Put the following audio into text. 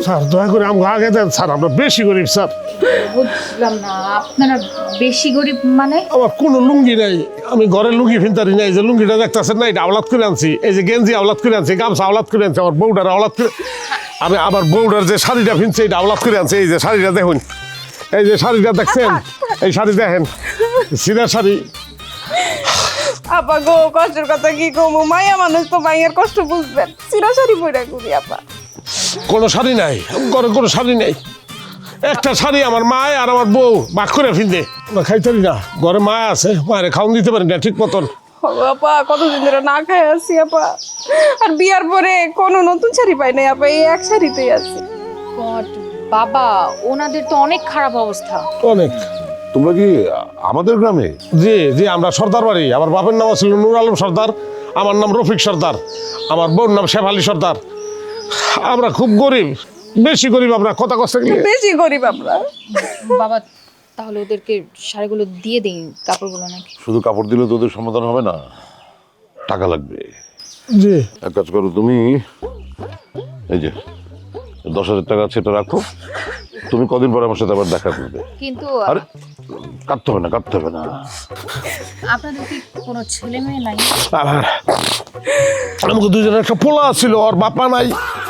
Sir দয়া করে আমাকে আগে দেন স্যার, আমরা বেশি গরিব স্যার। বুঝলাম না, আপনারা বেশি গরিব মানে? আমার কোনো লুঙ্গি নাই, আমি ঘরে লুঙ্গি ফিনতারি নাই। যে লুঙ্গিটা দেখতেছেন না, এটা আওলাদ করে আনছি। এই যে গেঞ্জি আওলাদ করে আনছি, গামছা আওলাদ করে আনছি, আমার বউটার আওলাদ করে। আমি আমার বউটার যে শাড়িটা ফিনছে এটা আওলাদ করে আনছি। এই যে শাড়িটা দেখুন, এই যে শাড়িটা দেখছেন, এই শাড়ি দেখেন, সিধা শাড়ি। আপা গো, কষ্টের কথা কি কমু, মায়া মানুষ তো মাইয়ের কষ্ট বুঝবেন। চিরা শাড়ি পরে করি আপা। কোনো শাড়ি নাই ঘরে, কোনো শাড়ি নেই। একটা শাড়ি আমার মায় আর আমার বউ বাক করে ফিনতে, আমরা খাইতারি না। ঘরে মা আছে, মায়ের খাওয়ান দিতে পারি না ঠিক মতন। আপা কতদিন ধরে না খাই আছি আপা, আর বিয়ার পরে কোনো নতুন শাড়ি পাই নাই আপা, এই এক শাড়িতেই আছি। বাবা, ওনাদের তো অনেক খারাপ অবস্থা। অনেক। তোমরা কি আমাদের গ্রামে? জি জি, আমরা সর্দার বাড়ি। আমার বাপের নাম ছিল নূর আলম সর্দার, আমার নাম রফিক সর্দার, আমার বউর নাম শেফালি সর্দার। আমরা খুব গরিব, বেশি গরিব আমরা, কথা কষ্ট গেলে। বেশি গরিব আমরা। বাবা, তাহলে ওদেরকে শাড়িগুলো দিয়ে দিন, কাপড়গুলো নাকি? শুধু কাপড় দিলে তোদের সমাধান হবে না, টাকা লাগবে। জি। এক কাজ করো, তুমি এই যে 10,000 টাকা আছে, এটা রাখো। তুমি কদিন পরে আমার সাথে আবার দেখা করবে। কিন্তু আরে কাটতে হবে না, কাটতে হবে না। আপনাদের কি কোনো ছেলে মেয়ে নাই? আমাকে দুজনের একটা পোলা ছিল, ওর বাপা নাই।